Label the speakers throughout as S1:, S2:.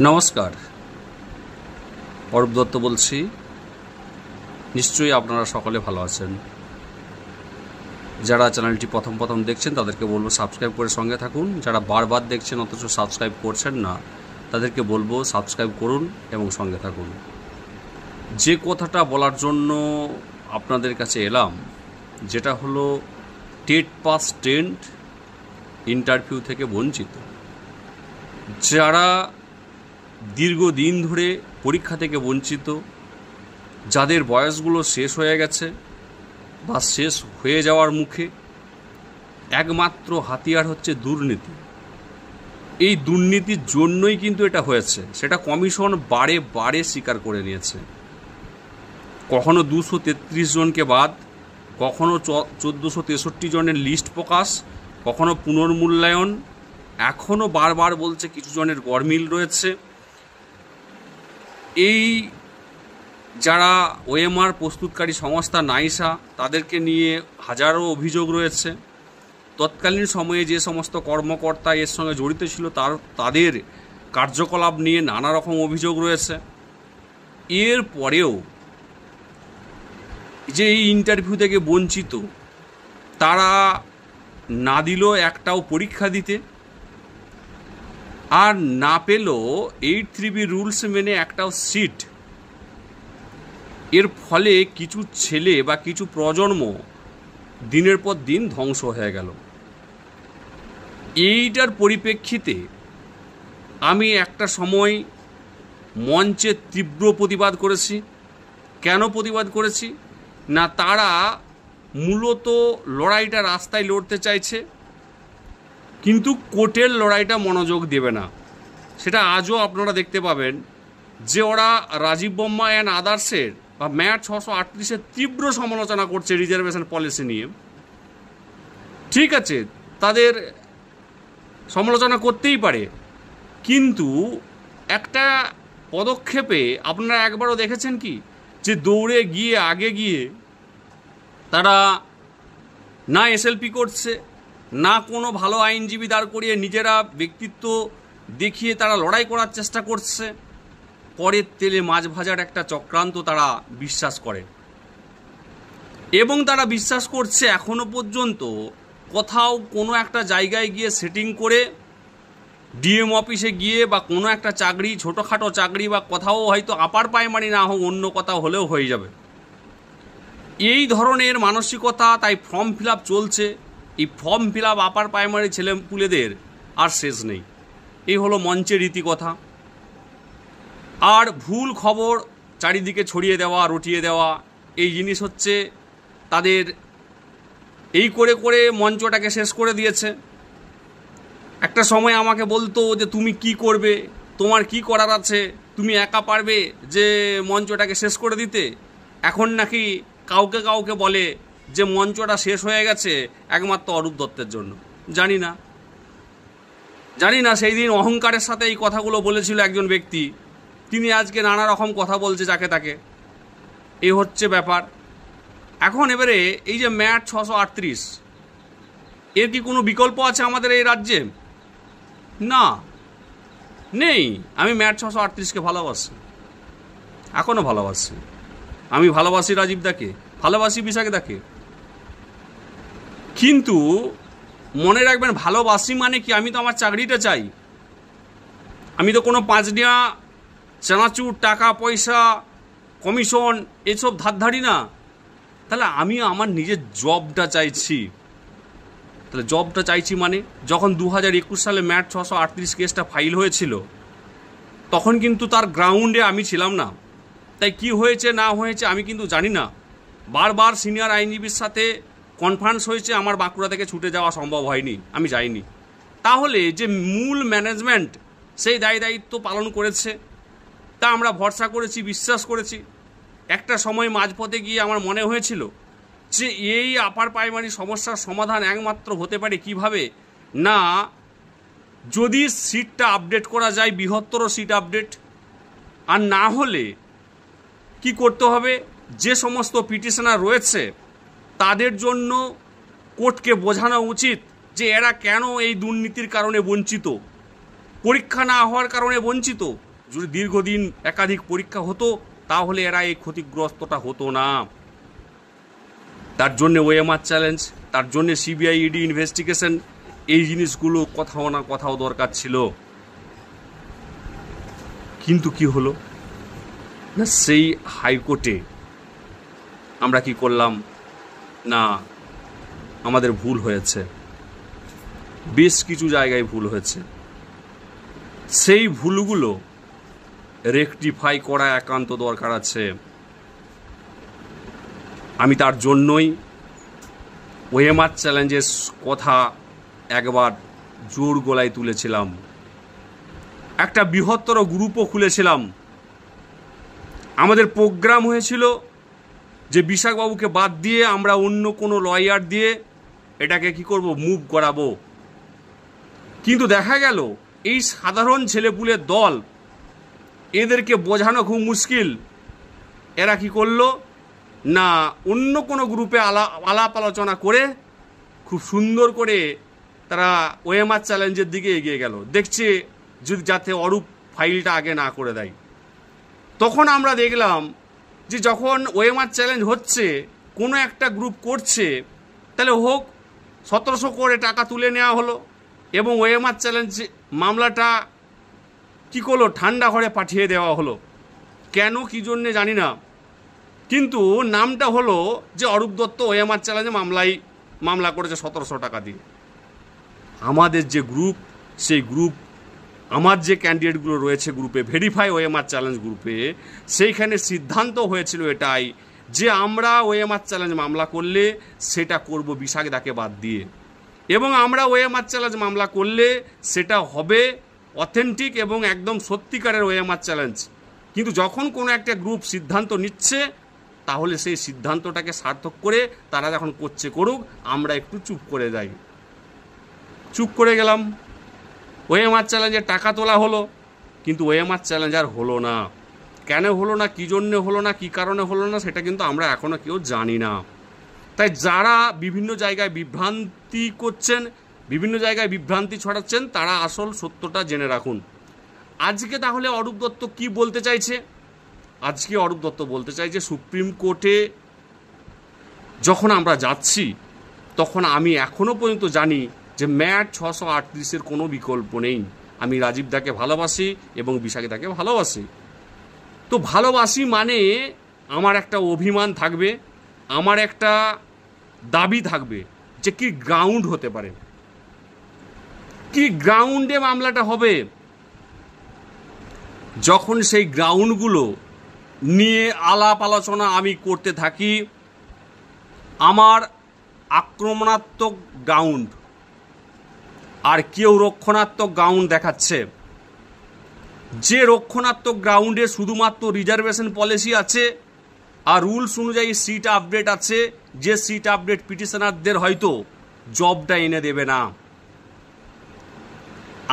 S1: নমস্কার, অরূপ দত্ত বলছি। নিশ্চয়ই আপনারা সকলে ভালো আছেন। যারা চ্যানেলটি প্রথম দেখছেন তাদেরকে বলবো সাবস্ক্রাইব করে সঙ্গে থাকুন। যারা বারবার দেখছেন অথচ সাবস্ক্রাইব করছেন না তাদেরকে বলবো সাবস্ক্রাইব করুন এবং সঙ্গে থাকুন। যে কথাটা বলার জন্য আপনাদের কাছে এলাম, যেটা হলো টেট পাস টেন্ট ইন্টারভিউ থেকে বঞ্চিত। যারা দীর্ঘদিন ধরে পরীক্ষা থেকে বঞ্চিত, যাদের বয়সগুলো শেষ হয়ে গেছে বা শেষ হয়ে যাওয়ার মুখে, একমাত্র হাতিয়ার হচ্ছে দুর্নীতি। এই দুর্নীতির জন্যই কিন্তু এটা হয়েছে, সেটা কমিশন বারে বারে স্বীকার করে নিয়েছে। কখনো 233 জনকে বাদ, কখনো 1463 জনের লিস্ট প্রকাশ, কখনো পুনর্মূল্যায়ন, এখনও বারবার বলছে কিছু জনের গরমিল রয়েছে। এই যারা ওএমআর প্রস্তুতকারী সংস্থা নাইসা, তাদেরকে নিয়ে হাজারো অভিযোগ রয়েছে। তৎকালীন সময়ে যে সমস্ত কর্মকর্তা এর সঙ্গে জড়িত ছিল তাদের কার্যকলাপ নিয়ে নানা রকম অভিযোগ রয়েছে। এর পরেও যে এই ইন্টারভিউ থেকে বঞ্চিত, তারা না দিল একটাও পরীক্ষা দিতে, আর না পেল 8(3)B রুলস মেনে একটাও সিট। এর ফলে কিছু ছেলে বা কিছু প্রজন্ম দিনের পর দিন ধ্বংস হয়ে গেল। এইটার পরিপ্রেক্ষিতে আমি একটা সময় মঞ্চে তীব্র প্রতিবাদ করেছি। কেন প্রতিবাদ করেছি না, তারা মূলত লড়াইটা রাস্তায় লড়তে চাইছে, কিন্তু কোর্টের লড়াইটা মনোযোগ দেবে না। সেটা আজও আপনারা দেখতে পাবেন যে ওরা রাজীব বর্মা অ্যান্ড আদার্সের বা ম্যাট 638-এর তীব্র সমালোচনা করছে রিজার্ভেশন পলিসি নিয়ে। ঠিক আছে, তাদের সমালোচনা করতেই পারে, কিন্তু একটা পদক্ষেপে আপনারা একবারও দেখেছেন কি যে দৌড়ে গিয়ে আগে গিয়ে তারা না এসএলপি করছে, না কোনো ভালো আইনজীবী দাঁড় করিয়ে নিজেরা ব্যক্তিত্ব দেখিয়ে তারা লড়াই করার চেষ্টা করছে। পরের তেলে মাছ ভাজার একটা চক্রান্ত তারা বিশ্বাস করে, এবং তারা বিশ্বাস করছে এখনো পর্যন্ত কোথাও কোনো একটা জায়গায় গিয়ে সেটিং করে ডিএম অফিসে গিয়ে বা কোনো একটা চাকরি, ছোটোখাটো চাকরি বা কোথাও হয়তো আপার প্রাইমারি না হোক অন্য কোথাও হলেও হয়ে যাবে। এই ধরনের মানসিকতা, তাই ফর্ম ফিল আপ চলছে। এই form fill up upper primary ছেলেপুলেদের আর শেষ নেই। এই হলো মঞ্চের রীতিকথা। আর ভুল খবর চারিদিকে ছড়িয়ে দেওয়া, রটিয়ে দেওয়া, এই জিনিস হচ্ছে তাদের। এই করে করে মঞ্চটাকে শেষ করে দিয়েছে। একটা সময় আমাকে বলতো যে তুমি কি করবে, তোমার কি করার আছে, তুমি একা পারবে যে মঞ্চটাকে শেষ করে দিতে। এখন নাকি কাউকে কাউকে বলে যে মঞ্চটা শেষ হয়ে গেছে একমাত্র অরূপ দত্তের জন্য। জানি না সেই দিন অহংকারের সাথে এই কথাগুলো বলেছিল একজন ব্যক্তি, তিনি আজকে নানা রকম কথা বলছে যাকে তাকে। এই হচ্ছে ব্যাপার। এখন এবারে এই যে ম্যাট 638, এর কি কোনো বিকল্প আছে আমাদের এই রাজ্যে? না, নেই। আমি ম্যাট 638-কে ভালোবাসি, এখনও ভালোবাসি। আমি ভালোবাসি রাজীবদাকে, ভালোবাসি বিশাখাদাকে, কিন্তু মনে রাখবেন ভালোবাসি মানে কি আমি তো আমার চাকরিটা চাই। আমি তো কোনো পাঁচনিয়া চানাচুর, টাকা পয়সা, কমিশন এসব ধারধারি না। তাহলে আমি আমার নিজের জবটা চাইছি। তাহলে জবটা চাইছি মানে যখন 2021 সালে ম্যাট 638 কেসটা ফাইল হয়েছিল তখন কিন্তু তার গ্রাউন্ডে আমি ছিলাম না। তাই কি হয়েছে না হয়েছে আমি কিন্তু জানি না। বারবার সিনিয়র আইনজীবীর সাথে কনফারেন্স হয়েছে, আমার বাঁকুড়া থেকে ছুটে যাওয়া সম্ভব হয়নি, আমি যাইনি। তাহলে যে মূল ম্যানেজমেন্ট সেই দায়িত্ব পালন করেছে, তা আমরা ভরসা করেছি, বিশ্বাস করেছি। একটা সময় মাঝপথে গিয়ে আমার মনে হয়েছিল যে এই আপার প্রাইমারি সমস্যার সমাধান একমাত্র হতে পারে কিভাবে না, যদি সিটটা আপডেট করা যায়, বৃহত্তর সিট আপডেট। আর না হলে কি করতে হবে, যে সমস্ত পিটিশনার রয়েছে তাদের জন্য কোর্টকে বোঝানো উচিত যে এরা কেন এই দুর্নীতির কারণে বঞ্চিত, পরীক্ষা না হওয়ার কারণে বঞ্চিত, যদি দীর্ঘদিন একাধিক পরীক্ষা হতো তাহলে এরা এই ক্ষতিগ্রস্তটা হতো না। তার জন্যে ওএমআর চ্যালেঞ্জ, তার জন্যে সিবিআই ইডি ইনভেস্টিগেশন, এই জিনিসগুলো কোথাও না কোথাও দরকার ছিল। কিন্তু কি হলো না, সেই হাইকোর্টে আমরা কি করলাম না, আমাদের ভুল হয়েছে, বেশ কিছু জায়গায় ভুল হয়েছে। সেই ভুলগুলো রেকটিফাই করা একান্ত দরকার আছে। আমি তার জন্যই ওএমআর চ্যালেঞ্জের কথা একবার জোর গলায় তুলেছিলাম, একটা বৃহত্তর গ্রুপও খুলেছিলাম। আমাদের প্রোগ্রাম হয়েছিল যে বিশাখবাবুকে বাদ দিয়ে আমরা অন্য কোনো লয়ার দিয়ে এটাকে কি করব, মুভ করাবো। কিন্তু দেখা গেল এই সাধারণ ছেলেপুলের দল, এদেরকে বোঝানো খুব মুশকিল। এরা কি করলো না, অন্য কোনো গ্রুপে আলাপ আলোচনা করে খুব সুন্দর করে তারা ওএমআর চ্যালেঞ্জের দিকে এগিয়ে গেল। দেখছে যদি যাতে অরূপ ফাইলটা আগে না করে দেয়। তখন আমরা দেখলাম যে যখন ওএমআর চ্যালেঞ্জ হচ্ছে, কোনো একটা গ্রুপ করছে, তাহলে হোক 1700 করে টাকা তুলে নেওয়া হলো এবং ওএমআর চ্যালেঞ্জ মামলাটা কী করলো, ঠান্ডা ঘরে পাঠিয়ে দেওয়া হলো। কেন কী জন্যে জানি না, কিন্তু নামটা হলো যে অরূপ দত্ত ওএমআর চ্যালেঞ্জে মামলা করেছে 1700 টাকা দিয়ে। আমাদের যে গ্রুপ, সেই গ্রুপ, আমার যে ক্যান্ডিডেটগুলো রয়েছে গ্রুপে, ভেরিফাই ওএমআর চ্যালেঞ্জ গ্রুপে, সেইখানে সিদ্ধান্ত হয়েছিল এটাই যে আমরা ওএমআর চ্যালেঞ্জ মামলা করলে সেটা করব বিশাখদাকে বাদ দিয়ে, এবং আমরা ওএমআর চ্যালেঞ্জ মামলা করলে সেটা হবে অথেন্টিক এবং একদম সত্যিকারের ওএমআর চ্যালেঞ্জ। কিন্তু যখন কোনো একটা গ্রুপ সিদ্ধান্ত নিচ্ছে, তাহলে সেই সিদ্ধান্তটাকে সার্থক করে তারা যখন করছে করুক, আমরা একটু চুপ করে যাই। চুপ করে গেলাম। ওএমআর চ্যালেঞ্জের টাকা তোলা হলো, কিন্তু ওএমআর চ্যালেঞ্জ আর হলো না। কেন হলো না, কী জন্যে হলো না, কী কারণে হলো না, সেটা কিন্তু আমরা এখনও কেউ জানি না। তাই যারা বিভিন্ন জায়গায় বিভ্রান্তি করছেন, বিভিন্ন জায়গায় বিভ্রান্তি ছড়াচ্ছেন, তারা আসল সত্যটা জেনে রাখুন। আজকে তাহলে অরূপ দত্ত কী বলতে চাইছে? আজকে অরূপ দত্ত বলতে চাইছে, সুপ্রিম কোর্টে যখন আমরা যাচ্ছি, তখন আমি এখনও পর্যন্ত জানি যে ম্যাট 638-এর কোনো বিকল্প নেই। আমি রাজীব দাকে ভালোবাসি এবং বিশাখী দাকে ভালোবাসি। তো ভালোবাসি মানে আমার একটা অভিমান থাকবে, আমার একটা দাবি থাকবে যে কি গ্রাউন্ড হতে পারে, কি গ্রাউন্ডে মামলাটা হবে। যখন সেই গ্রাউন্ডগুলো নিয়ে আলাপ আলোচনা আমি করতে থাকি, আমার আক্রমণাত্মক গ্রাউন্ড আর কেউ রক্ষণাত্মক গ্রাউন্ড দেখাচ্ছে। যে রক্ষণাত্মক গ্রাউন্ডে শুধুমাত্র রিজার্ভেশন পলিসি আছে আর রুলস অনুযায়ী সিট আপডেট আছে, যে সিট আপডেট পিটিশনারদের হয়তো জবটা এনে দেবে না।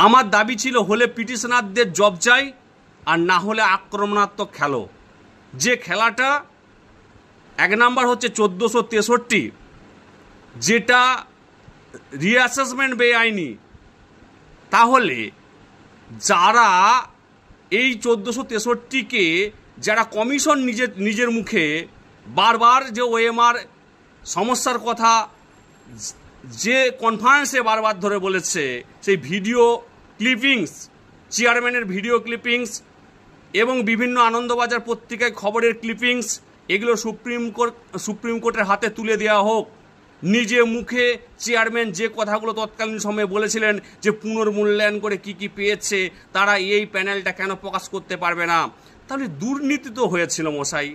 S1: আমার দাবি ছিল হলে পিটিশনারদের জব চাই, আর না হলে আক্রমণাত্মক খেলো। যে খেলাটা 1 নাম্বার হচ্ছে 1463, যেটা রিঅ্যাসেসমেন্ট বেআইনি। তাহলে যারা এই 1463-কে যারা কমিশন নিজের মুখে বারবার যে ওএমআর সমস্যার কথা যে কনফারেন্সে বারবার ধরে বলেছে, সেই ভিডিও ক্লিপিংস, চেয়ারম্যানের ভিডিও ক্লিপিংস এবং বিভিন্ন আনন্দবাজার পত্রিকায় খবরের ক্লিপিংস, এগুলো সুপ্রিম কোর্টের হাতে তুলে দেওয়া হোক। নিজে মুখে চেয়ারম্যান যে কথাগুলো তৎকালীন সময়ে বলেছিলেন যে পুনর্মূল্যায়ন করে কি কি পেয়েছে, তারা এই প্যানেলটা কেন প্রকাশ করতে পারবে না? তাহলে দুর্নীতি তো হয়েছিল মশাই।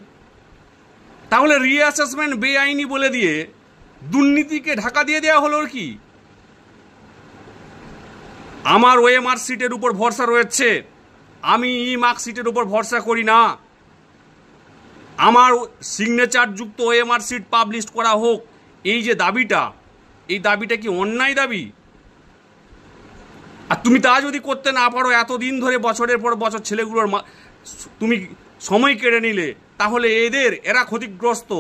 S1: তাহলে রিঅ্যাসেসমেন্ট বেআইনি বলে দিয়ে দুর্নীতিকে ঢাকা দিয়ে দেওয়া হলো কি? আমার ওএমআর সিটের উপর ভরসা রয়েছে, আমি ই মার্কশিটের উপর ভরসা করি না। আমার সিগনেচারযুক্ত ওএমআর সিট পাবলিশ করা হোক, এই যে দাবিটা, এই দাবিটা কি অন্যায় দাবি? আর তুমি তা যদি করতে না পারো, এতদিন ধরে বছরের পর বছর ছেলেগুলোর তুমি সময় কেড়ে নিলে, তাহলে এরা ক্ষতিগ্রস্ত।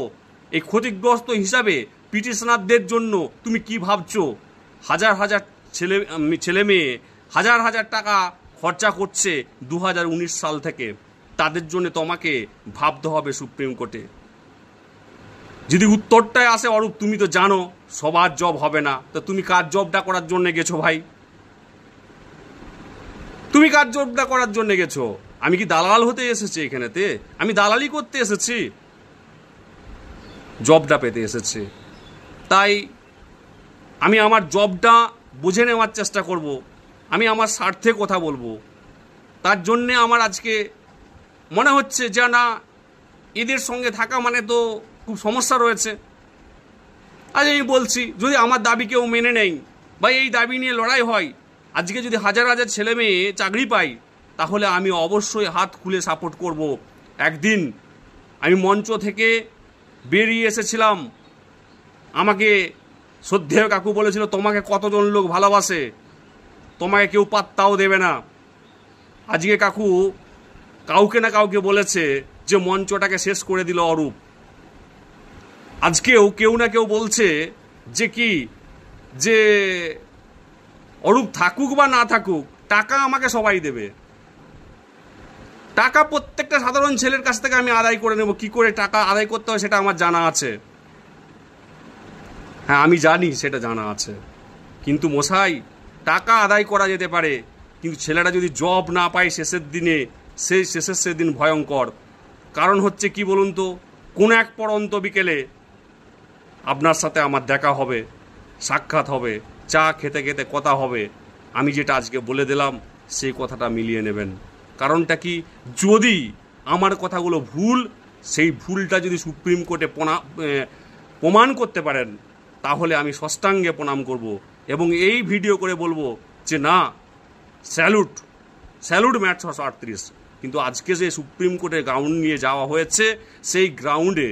S1: এই ক্ষতিগ্রস্ত হিসাবে পিটিশনারদের জন্য তুমি কি ভাবছো? হাজার হাজার ছেলে মেয়ে হাজার হাজার টাকা খরচা করছে 2019 সাল থেকে, তাদের জন্য তোমাকে ভাবতে হবে সুপ্রিম কোর্টে। যদি উত্তরটায় আসে অরূপ তুমি তো জানো সবার জব হবে না, তো তুমি কার জবটা করার জন্য গেছো ভাই? তুমি কার জবটা করার জন্য গেছো? আমি কি দালাল হতে এসেছি এখানেতে? আমি দালালি করতে এসেছি? জবটা পেতে এসেছি। তাই আমি আমার জবটা বুঝে নেওয়ার চেষ্টা করব, আমি আমার স্বার্থে কথা বলবো। তার জন্যে আমার আজকে মনে হচ্ছে যে না, এদের সঙ্গে থাকা মানে তো খুব সমস্যা রয়েছে। আজ আমি বলছি, যদি আমার দাবি কেউ মেনে নেই বা এই দাবি নিয়ে লড়াই হয়, আজকে যদি হাজার হাজার ছেলে মেয়ে চাকরি পাই, তাহলে আমি অবশ্যই হাত খুলে সাপোর্ট করব। একদিন আমি মঞ্চ থেকে বেরিয়ে এসেছিলাম, আমাকে শ্রদ্ধেয় কাকু বলেছিল তোমাকে কতজন লোক ভালোবাসে, তোমাকে কেউ পাত্তাও দেবে না। আজকে কাকু কাউকে না কাউকে বলেছে যে মঞ্চটাকে শেষ করে দিল অরূপ। আজকেও কেউ না কেউ বলছে যে কি, যে অরূপ থাকুক বা না থাকুক, টাকা আমাকে সবাই দেবে। টাকা প্রত্যেকটা সাধারণ ছেলের কাছ থেকে আমি আদায় করে নেব। কি করে টাকা আদায় করতে হয় সেটা আমার জানা আছে। হ্যাঁ, আমি জানি, সেটা জানা আছে। কিন্তু মশাই, টাকা আদায় করা যেতে পারে, কিন্তু ছেলেটা যদি জব না পায় শেষের দিনে, সেই শেষের সেদিন ভয়ঙ্কর। কারণ হচ্ছে কি বলুন তো, কোন এক পড়ন্ত বিকেলে আপনার সাথে আমার দেখা হবে, সাক্ষাৎ হবে, চা খেতে খেতে কথা হবে। আমি যেটা আজকে বলে দিলাম সেই কথাটা মিলিয়ে নেবেন। কারণটা কি, যদি আমার কথাগুলো ভুল, সেই ভুলটা যদি সুপ্রিম কোর্টে প্রমাণ করতে পারেন, তাহলে আমি ষষ্ঠাঙ্গে প্রণাম করব এবং এই ভিডিও করে বলবো যে না, স্যালুট স্যালুট ম্যাট 638। কিন্তু আজকে যে সুপ্রিম কোর্টে গ্রাউন্ড নিয়ে যাওয়া হয়েছে, সেই গ্রাউন্ডে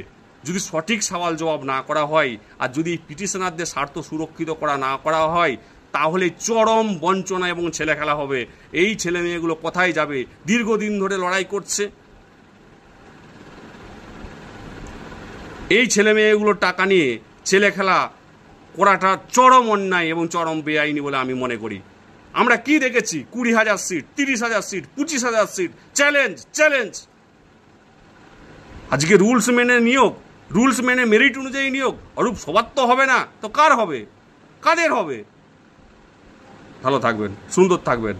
S1: যদি সঠিক সওয়াল জবাব না করা হয়, আর যদি পিটিশনারদের স্বার্থ সুরক্ষিত করা না করা হয়, তাহলে চরম বঞ্চনা এবং ছেলে খেলা হবে। এই ছেলে মেয়েগুলো কোথায় যাবে? দীর্ঘদিন ধরে লড়াই করছে। এই ছেলে মেয়েগুলোর টাকা নিয়ে ছেলে খেলা করাটা চরম অন্যায় এবং চরম বেআইনি বলে আমি মনে করি। আমরা কি দেখেছি? 20,000 seat, 30,000 seat, 25,000 seat, challenge challenge. আজকে রুলস মেনে নিয়োগ, রুলস মেনে মেরিট অনুযায়ী নিয়োগ। অরূপ সবার তো হবে না, তো কার হবে? কাদের হবে? ভালো থাকবেন, সুন্দর থাকবেন।